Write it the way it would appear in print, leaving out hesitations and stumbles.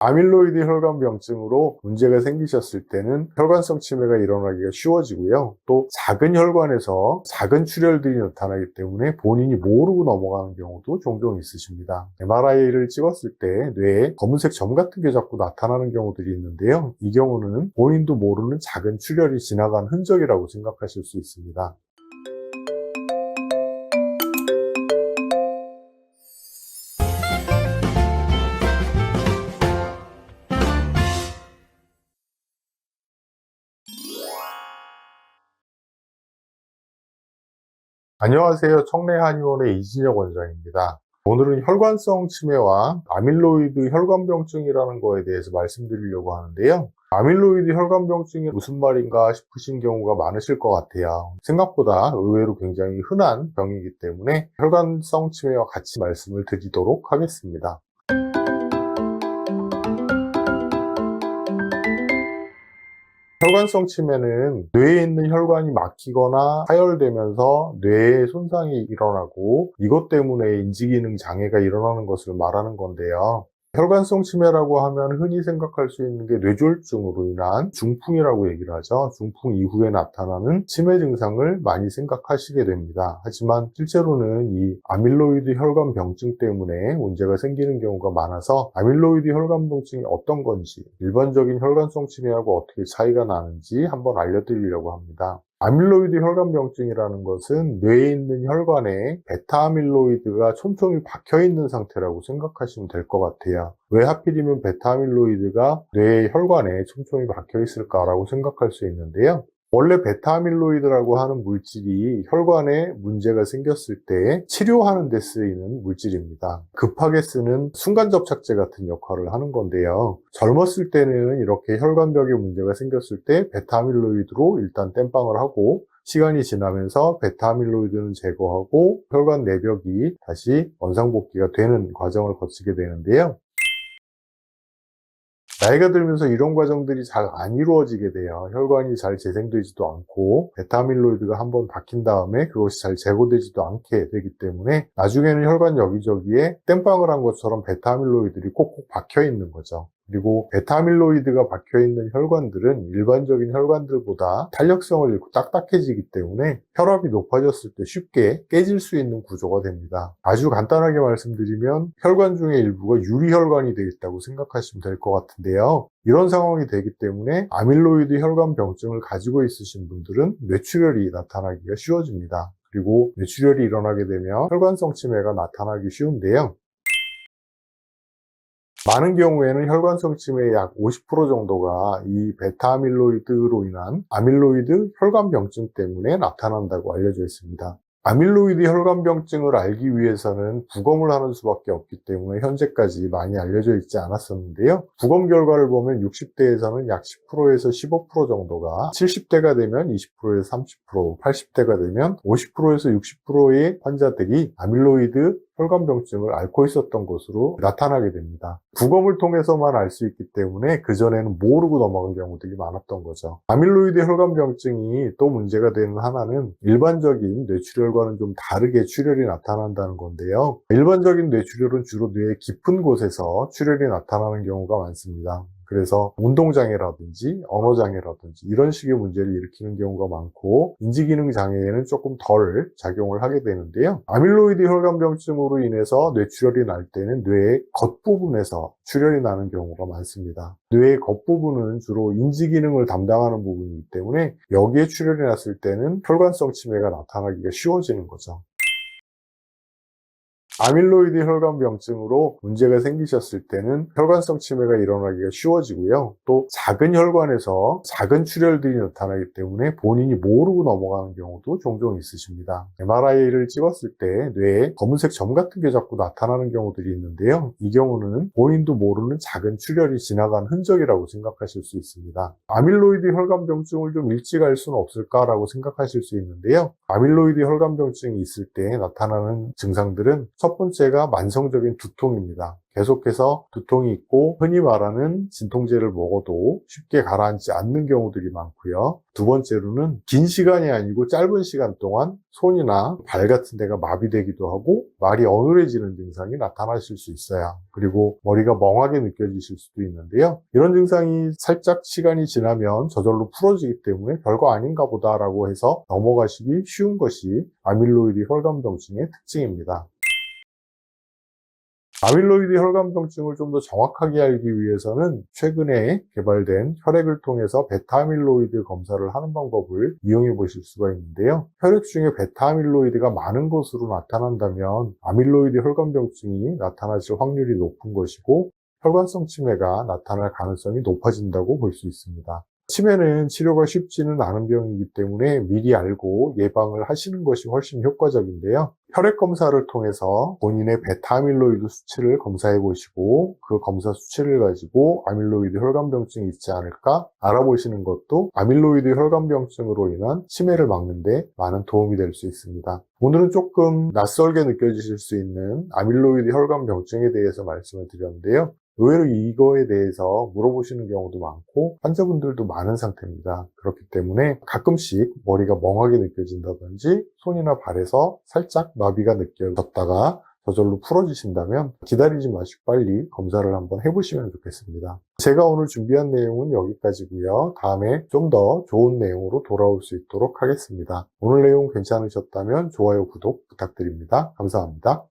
아밀로이드 혈관병증으로 문제가 생기셨을 때는 혈관성 치매가 일어나기가 쉬워지고요. 또 작은 혈관에서 작은 출혈들이 나타나기 때문에 본인이 모르고 넘어가는 경우도 종종 있으십니다. MRI를 찍었을 때 뇌에 검은색 점 같은 게 자꾸 나타나는 경우들이 있는데요. 이 경우는 본인도 모르는 작은 출혈이 지나간 흔적이라고 생각하실 수 있습니다. 안녕하세요. 청래한의원의 이진혁 원장입니다. 오늘은 혈관성 치매와 아밀로이드 혈관병증이라는 거에 대해서 말씀드리려고 하는데요. 아밀로이드 혈관병증이 무슨 말인가 싶으신 경우가 많으실 것 같아요. 생각보다 의외로 굉장히 흔한 병이기 때문에 혈관성 치매와 같이 말씀을 드리도록 하겠습니다. 혈관성 치매는 뇌에 있는 혈관이 막히거나 파열되면서 뇌에 손상이 일어나고 이것 때문에 인지기능 장애가 일어나는 것을 말하는 건데요. 혈관성 치매라고 하면 흔히 생각할 수 있는 게 뇌졸중으로 인한 중풍이라고 얘기를 하죠. 중풍 이후에 나타나는 치매 증상을 많이 생각하시게 됩니다. 하지만 실제로는 이 아밀로이드 혈관병증 때문에 문제가 생기는 경우가 많아서 아밀로이드 혈관병증이 어떤 건지, 일반적인 혈관성 치매하고 어떻게 차이가 나는지 한번 알려드리려고 합니다. 아밀로이드 혈관병증이라는 것은 뇌에 있는 혈관에 베타아밀로이드가 촘촘히 박혀있는 상태라고 생각하시면 될 것 같아요. 왜 하필이면 베타아밀로이드가 뇌의 혈관에 촘촘히 박혀있을까라고 생각할 수 있는데요. 원래 베타아밀로이드라고 하는 물질이 혈관에 문제가 생겼을 때 치료하는 데 쓰이는 물질입니다. 급하게 쓰는 순간접착제 같은 역할을 하는 건데요. 젊었을 때는 이렇게 혈관벽에 문제가 생겼을 때 베타아밀로이드로 일단 땜빵을 하고 시간이 지나면서 베타아밀로이드는 제거하고 혈관 내벽이 다시 원상복귀가 되는 과정을 거치게 되는데요. 나이가 들면서 이런 과정들이 잘 안 이루어지게 돼요. 혈관이 잘 재생되지도 않고 베타아밀로이드가 한번 박힌 다음에 그것이 잘 제거되지도 않게 되기 때문에 나중에는 혈관 여기저기에 땜빵을 한 것처럼 베타아밀로이드들이 꼭꼭 박혀 있는 거죠. 그리고 베타아밀로이드가 박혀있는 혈관들은 일반적인 혈관들보다 탄력성을 잃고 딱딱해지기 때문에 혈압이 높아졌을 때 쉽게 깨질 수 있는 구조가 됩니다. 아주 간단하게 말씀드리면 혈관 중에 일부가 유리혈관이 되어 있다고 생각하시면 될 것 같은데요. 이런 상황이 되기 때문에 아밀로이드 혈관병증을 가지고 있으신 분들은 뇌출혈이 나타나기가 쉬워집니다. 그리고 뇌출혈이 일어나게 되면 혈관성 치매가 나타나기 쉬운데요. 많은 경우에는 혈관성 치매의 약 50% 정도가 이 베타아밀로이드로 인한 아밀로이드 혈관병증 때문에 나타난다고 알려져 있습니다. 아밀로이드 혈관병증을 알기 위해서는 부검을 하는 수밖에 없기 때문에 현재까지 많이 알려져 있지 않았었는데요. 부검 결과를 보면 60대에서는 약 10%에서 15% 정도가, 70대가 되면 20%에서 30%, 80대가 되면 50%에서 60%의 환자들이 아밀로이드 혈관병증을 앓고 있었던 것으로 나타나게 됩니다. 부검을 통해서만 알 수 있기 때문에 그전에는 모르고 넘어간 경우들이 많았던 거죠. 아밀로이드 혈관병증이 또 문제가 되는 하나는 일반적인 뇌출혈과는 좀 다르게 출혈이 나타난다는 건데요. 일반적인 뇌출혈은 주로 뇌의 깊은 곳에서 출혈이 나타나는 경우가 많습니다. 그래서 운동장애라든지 언어장애라든지 이런 식의 문제를 일으키는 경우가 많고 인지기능 장애에는 조금 덜 작용을 하게 되는데요. 아밀로이드 혈관병증으로 인해서 뇌출혈이 날 때는 뇌의 겉부분에서 출혈이 나는 경우가 많습니다. 뇌의 겉부분은 주로 인지기능을 담당하는 부분이기 때문에 여기에 출혈이 났을 때는 혈관성 치매가 나타나기가 쉬워지는 거죠. 아밀로이드 혈관병증으로 문제가 생기셨을 때는 혈관성 치매가 일어나기가 쉬워지고요. 또 작은 혈관에서 작은 출혈들이 나타나기 때문에 본인이 모르고 넘어가는 경우도 종종 있으십니다. MRI를 찍었을 때 뇌에 검은색 점 같은 게 자꾸 나타나는 경우들이 있는데요. 이 경우는 본인도 모르는 작은 출혈이 지나간 흔적이라고 생각하실 수 있습니다. 아밀로이드 혈관병증을 좀 일찍 알 수는 없을까라고 생각하실 수 있는데요. 아밀로이드 혈관병증이 있을 때 나타나는 증상들은 첫 첫 번째가 만성적인 두통입니다. 계속해서 두통이 있고 흔히 말하는 진통제를 먹어도 쉽게 가라앉지 않는 경우들이 많고요. 두 번째로는 긴 시간이 아니고 짧은 시간 동안 손이나 발 같은 데가 마비되기도 하고 말이 어눌해지는 증상이 나타나실 수 있어요. 그리고 머리가 멍하게 느껴지실 수도 있는데요. 이런 증상이 살짝 시간이 지나면 저절로 풀어지기 때문에 별거 아닌가 보다라고 해서 넘어가시기 쉬운 것이 아밀로이드 혈관병증의 특징입니다. 아밀로이드 혈관병증을 좀 더 정확하게 알기 위해서는 최근에 개발된 혈액을 통해서 베타아밀로이드 검사를 하는 방법을 이용해 보실 수가 있는데요. 혈액 중에 베타아밀로이드가 많은 것으로 나타난다면 아밀로이드 혈관병증이 나타나실 확률이 높은 것이고 혈관성 치매가 나타날 가능성이 높아진다고 볼 수 있습니다. 치매는 치료가 쉽지는 않은 병이기 때문에 미리 알고 예방을 하시는 것이 훨씬 효과적인데요. 혈액 검사를 통해서 본인의 베타아밀로이드 수치를 검사해 보시고 그 검사 수치를 가지고 아밀로이드 혈관병증이 있지 않을까 알아보시는 것도 아밀로이드 혈관병증으로 인한 치매를 막는 데 많은 도움이 될 수 있습니다. 오늘은 조금 낯설게 느껴지실 수 있는 아밀로이드 혈관병증에 대해서 말씀을 드렸는데요. 의외로 이거에 대해서 물어보시는 경우도 많고 환자분들도 많은 상태입니다. 그렇기 때문에 가끔씩 머리가 멍하게 느껴진다든지 손이나 발에서 살짝 마비가 느껴졌다가 저절로 풀어지신다면 기다리지 마시고 빨리 검사를 한번 해보시면 좋겠습니다. 제가 오늘 준비한 내용은 여기까지고요. 다음에 좀 더 좋은 내용으로 돌아올 수 있도록 하겠습니다. 오늘 내용 괜찮으셨다면 좋아요, 구독 부탁드립니다. 감사합니다.